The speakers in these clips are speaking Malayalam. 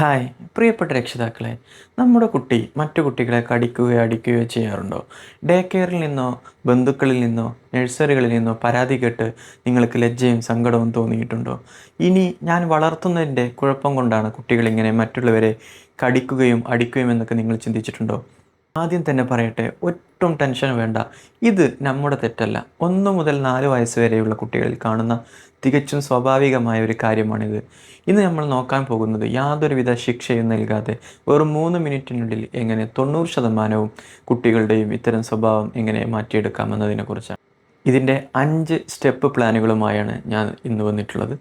ഹായ് പ്രിയപ്പെട്ട രക്ഷിതാക്കളെ, നമ്മുടെ കുട്ടി മറ്റു കുട്ടികളെ കടിക്കുകയോ അടിക്കുകയോ ചെയ്യാറുണ്ടോ? ഡേ കെയറിൽ നിന്നോ ബന്ധുക്കളിൽ നിന്നോ നഴ്സറികളിൽ നിന്നോ പരാതി കേട്ട് നിങ്ങൾക്ക് ലജ്ജയും സങ്കടവും തോന്നിയിട്ടുണ്ടോ? ഇനി ഞാൻ വളർത്തുന്നതിൻ്റെ കുഴപ്പം കൊണ്ടാണ് കുട്ടികളിങ്ങനെ മറ്റുള്ളവരെ കടിക്കുകയും അടിക്കുകയും എന്നൊക്കെ നിങ്ങൾ ചിന്തിച്ചിട്ടുണ്ടോ? ആദ്യം തന്നെ പറയട്ടെ, ഒട്ടും ടെൻഷൻ വേണ്ട. ഇത് നമ്മുടെ തെറ്റല്ല. 1 മുതൽ 4 വയസ്സ് വരെയുള്ള കുട്ടികളിൽ കാണുന്ന തികച്ചും സ്വാഭാവികമായ ഒരു കാര്യമാണിത്. ഇന്ന് നമ്മൾ നോക്കാൻ പോകുന്നത് യാതൊരുവിധ ശിക്ഷയും നൽകാതെ വെറും 3 മിനിറ്റിനുള്ളിൽ എങ്ങനെ 90% കുട്ടികളുടെയും ഇത്തരം സ്വഭാവം എങ്ങനെ മാറ്റിയെടുക്കാമെന്നതിനെക്കുറിച്ചാണ്. ഇതിൻ്റെ 5 സ്റ്റെപ്പ് പ്ലാനുകളുമായാണ് ഞാൻ ഇന്ന് വന്നിട്ടുള്ളത്.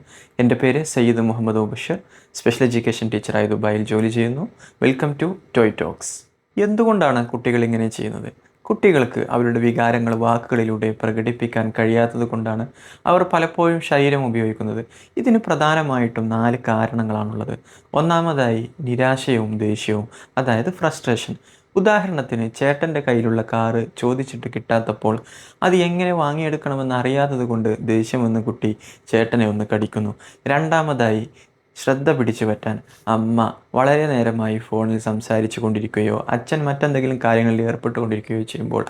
എൻ്റെ പേര് സയ്യിദ് മുഹമ്മദ് മുബഷിർ, സ്പെഷ്യൽ എഡ്യൂക്കേഷൻ ടീച്ചറായി ദുബായിൽ ജോലി ചെയ്യുന്നു. Welcome to toy talks. എന്തുകൊണ്ടാണ് കുട്ടികൾ ഇങ്ങനെ ചെയ്യുന്നത്? കുട്ടികൾക്ക് അവരുടെ വികാരങ്ങൾ വാക്കുകളിലൂടെ പ്രകടിപ്പിക്കാൻ കഴിയാത്തത് കൊണ്ടാണ് അവർ പലപ്പോഴും ശരീരം ഉപയോഗിക്കുന്നത്. ഇതിന് പ്രധാനമായിട്ടും 4 കാരണങ്ങളാണുള്ളത്. ഒന്നാമതായി നിരാശയും ദേഷ്യവും, അതായത് ഫ്രസ്ട്രേഷൻ. ഉദാഹരണത്തിന്, ചേട്ടൻ്റെ കയ്യിലുള്ള കാറ് ചോദിച്ചിട്ട് കിട്ടാത്തപ്പോൾ അത് എങ്ങനെ വാങ്ങിയെടുക്കണമെന്ന് അറിയാത്തത് കൊണ്ട് ദേഷ്യം വന്ന് കുട്ടി ചേട്ടനെ ഒന്ന് കടിക്കുന്നു. രണ്ടാമതായി ശ്രദ്ധ പിടിച്ചു പറ്റാൻ അമ്മ വളരെ നേരമായി ഫോണിൽ സംസാരിച്ചു കൊണ്ടിരിക്കുകയോ അച്ഛൻ മറ്റെന്തെങ്കിലും കാര്യങ്ങളിൽ ഏർപ്പെട്ടുകൊണ്ടിരിക്കുകയോ ചെയ്യുമ്പോൾ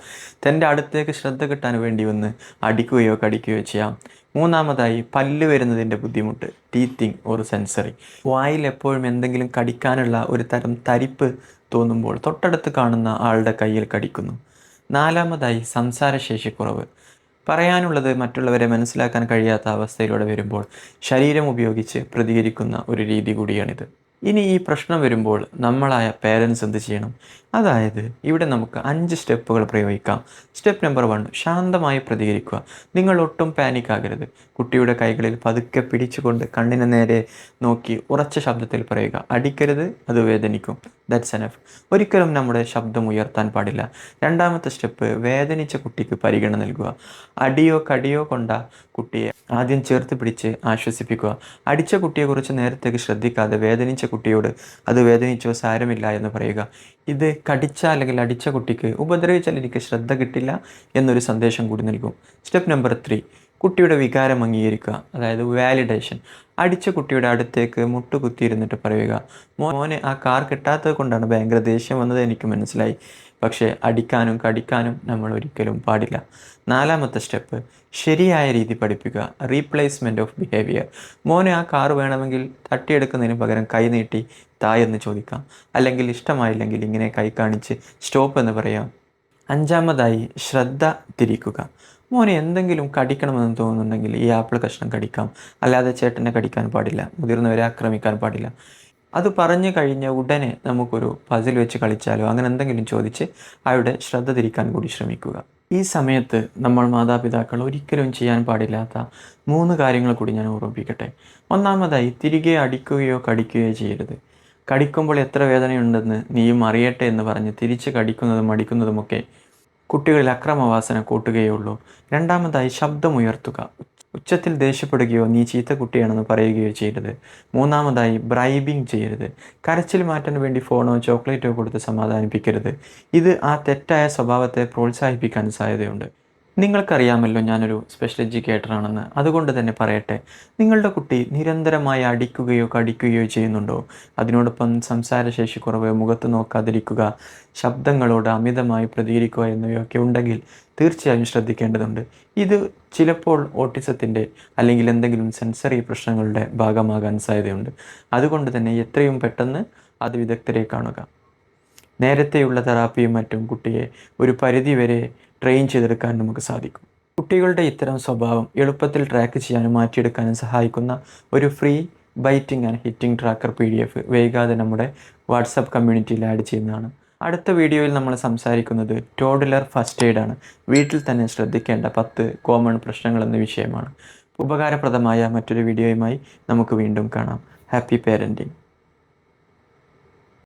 തൻ്റെ അടുത്തേക്ക് ശ്രദ്ധ കിട്ടാൻ വേണ്ടി വന്ന് അടിക്കുകയോ കടിക്കുകയോ ചെയ്യാം. മൂന്നാമതായി പല്ല് വരുന്നതിൻ്റെ ബുദ്ധിമുട്ട്, ടീത്തിങ് ഓർ സെൻസറി. വായിൽ എപ്പോഴും എന്തെങ്കിലും കടിക്കാനുള്ള ഒരു തരം തരിപ്പ് തോന്നുമ്പോൾ തൊട്ടടുത്ത് കാണുന്ന ആളുടെ കയ്യിൽ കടിക്കുന്നു. നാലാമതായി സംസാരശേഷിക്കുറവ്. പറയാനുള്ളത് മറ്റുള്ളവരെ മനസ്സിലാക്കാൻ കഴിയാത്ത അവസ്ഥയിലൂടെ വരുമ്പോൾ ശരീരം ഉപയോഗിച്ച് പ്രതികരിക്കുന്ന ഒരു രീതി കൂടിയാണിത്. ഇനി ഈ പ്രശ്നം വരുമ്പോൾ നമ്മളായ പേരൻസ് എന്ത് ചെയ്യണം? അതായത് ഇവിടെ നമുക്ക് 5 സ്റ്റെപ്പുകൾ പ്രയോഗിക്കാം. സ്റ്റെപ്പ് നമ്പർ 1, ശാന്തമായി പ്രതികരിക്കുക. നിങ്ങൾ ഒട്ടും പാനിക് ആകരുത്. കുട്ടിയുടെ കൈകളിൽ പതുക്കെ പിടിച്ചുകൊണ്ട് കണ്ണിന് നേരെ നോക്കി ഉറച്ച ശബ്ദത്തിൽ പറയുക, അടിക്കരുത്, അത് വേദനിക്കും. That's enough. ഒരിക്കലും നമ്മുടെ ശബ്ദം ഉയർത്താൻ പാടില്ല. രണ്ടാമത്തെ സ്റ്റെപ്പ്, വേദനിച്ച കുട്ടിക്ക് പരിഗണന നൽകുക. അടിയോ കടിയോ കൊണ്ട കുട്ടിയെ ആദ്യം ചേർത്ത് പിടിച്ച് ആശ്വസിപ്പിക്കുക. അടിച്ച കുട്ടിയെക്കുറിച്ച് നേരത്തേക്ക് ശ്രദ്ധിക്കാതെ വേദനിച്ച കുട്ടിയോട് അത് വേദനിച്ചോ സാരമില്ല എന്ന് പറയുക. ഇത് കടിച്ച അല്ലെങ്കിൽ അടിച്ച കുട്ടിക്ക് ഉപദ്രവിച്ചാൽ എനിക്ക് ശ്രദ്ധ കിട്ടില്ല എന്നൊരു സന്ദേശം കൂടി നൽകും. സ്റ്റെപ്പ് നമ്പർ 3, കുട്ടിയുടെ വികാരം അംഗീകരിക്കുക, അതായത് വാലിഡേഷൻ. അടിച്ച കുട്ടിയുടെ അടുത്തേക്ക് മുട്ടുകുത്തിയിരുന്നിട്ട് പറയുക, മോനെ ആ കാർ കിട്ടാത്തത് കൊണ്ടാണ് ഭയങ്കര ദേഷ്യം വന്നത്, എനിക്ക് മനസ്സിലായി. പക്ഷേ അടിക്കാനും കടിക്കാനും നമ്മൾ ഒരിക്കലും പാടില്ല. നാലാമത്തെ സ്റ്റെപ്പ്, ശരിയായ രീതി പഠിപ്പിക്കുക, റീപ്ലേസ്മെൻറ്റ് ഓഫ് ബിഹേവിയർ. മോനെ ആ കാർ വേണമെങ്കിൽ തട്ടിയെടുക്കുന്നതിന് പകരം കൈ നീട്ടി തായെന്ന് ചോദിക്കാം, അല്ലെങ്കിൽ ഇഷ്ടമായില്ലെങ്കിൽ ഇങ്ങനെ കൈ കാണിച്ച് സ്റ്റോപ്പ് എന്ന് പറയാം. അഞ്ചാമതായി ശ്രദ്ധ തിരിക്കുക. മോനെ എന്തെങ്കിലും കടിക്കണമെന്ന് തോന്നുന്നുണ്ടെങ്കിൽ ഈ ആപ്പിൾ കഷ്ണം കടിക്കാം, അല്ലാതെ ചേട്ടനെ കടിക്കാൻ പാടില്ല, മുതിർന്നവരെ ആക്രമിക്കാൻ പാടില്ല. അത് പറഞ്ഞു കഴിഞ്ഞ ഉടനെ നമുക്കൊരു പസിൽ വെച്ച് കളിച്ചാലോ അങ്ങനെ എന്തെങ്കിലും ചോദിച്ച് അവരുടെ ശ്രദ്ധ തിരിക്കാൻ കൂടി ശ്രമിക്കുക. ഈ സമയത്ത് നമ്മൾ മാതാപിതാക്കൾ ഒരിക്കലും ചെയ്യാൻ പാടില്ലാത്ത 3 കാര്യങ്ങൾ കൂടി ഞാൻ ഓർമ്മിപ്പിക്കട്ടെ. ഒന്നാമതായി, തിരികെ അടിക്കുകയോ കടിക്കുകയോ ചെയ്യരുത്. കടിക്കുമ്പോൾ എത്ര വേദനയുണ്ടെന്ന് നീയും അറിയട്ടെ എന്ന് പറഞ്ഞ് തിരിച്ച് കടിക്കുന്നതും അടിക്കുന്നതുമൊക്കെ കുട്ടികളിൽ അക്രമവാസന കൂട്ടുകയുള്ളൂ. രണ്ടാമതായി, ശബ്ദമുയർത്തുക. ഉച്ചത്തിൽ ദേഷ്യപ്പെടുകയോ നീ ചീത്ത കുട്ടിയാണെന്ന് പറയുകയോ ചെയ്യരുത്. മൂന്നാമതായി, ബ്രൈബിങ് ചെയ്യരുത്. കരച്ചിൽ മാറ്റാൻ വേണ്ടി ഫോണോ ചോക്ലേറ്റോ കൊടുത്ത് സമാധാനിപ്പിക്കരുത്. ഇത് ആ തെറ്റായ സ്വഭാവത്തെ പ്രോത്സാഹിപ്പിക്കാൻ സാധ്യതയുണ്ട്. നിങ്ങൾക്കറിയാമല്ലോ ഞാനൊരു സ്പെഷ്യൽ എഡ്യൂക്കേറ്ററാണെന്ന്, അതുകൊണ്ട് തന്നെ പറയട്ടെ, നിങ്ങളുടെ കുട്ടി നിരന്തരമായി അടിക്കുകയോ കടിക്കുകയോ ചെയ്യുന്നുണ്ടോ? അതിനോടൊപ്പം സംസാരശേഷി കുറവ്, മുഖത്ത് നോക്കാതിരിക്കുക, ശബ്ദങ്ങളോട് അമിതമായി പ്രതികരിക്കുക എന്നിവയൊക്കെ ഉണ്ടെങ്കിൽ തീർച്ചയായും ശ്രദ്ധിക്കേണ്ടതുണ്ട്. ഇത് ചിലപ്പോൾ ഓട്ടിസത്തിൻ്റെ അല്ലെങ്കിൽ എന്തെങ്കിലും സെൻസറി പ്രശ്നങ്ങളുടെ ഭാഗമാകാൻ സാധ്യതയുണ്ട്. അതുകൊണ്ട് തന്നെ എത്രയും പെട്ടെന്ന് അത് വിദഗ്ധരെ കാണുക. നേരത്തെയുള്ള തെറാപ്പിയും മറ്റും കുട്ടിയെ ഒരു പരിധിവരെ ട്രെയിൻ ചെയ്തെടുക്കാൻ നമുക്ക് സാധിക്കും. കുട്ടികളുടെ ഇത്തരം സ്വഭാവം എളുപ്പത്തിൽ ട്രാക്ക് ചെയ്യാനും മാറ്റിയെടുക്കാനും സഹായിക്കുന്ന ഒരു free biting and hitting tracker PDF വൈകാതെ നമ്മുടെ വാട്സപ്പ് കമ്മ്യൂണിറ്റിയിൽ ആഡ് ചെയ്യുന്നതാണ്. അടുത്ത വീഡിയോയിൽ നമ്മൾ സംസാരിക്കുന്നത് ടോഡ്ലർ ഫസ്റ്റ് എയ്ഡ് ആണ്. വീട്ടിൽ തന്നെ ശ്രദ്ധിക്കേണ്ട 10 കോമൺ പ്രശ്നങ്ങൾ എന്ന വിഷയമാണ്. ഉപകാരപ്രദമായ മറ്റൊരു വീഡിയോയുമായി നമുക്ക് വീണ്ടും കാണാം. Happy parenting.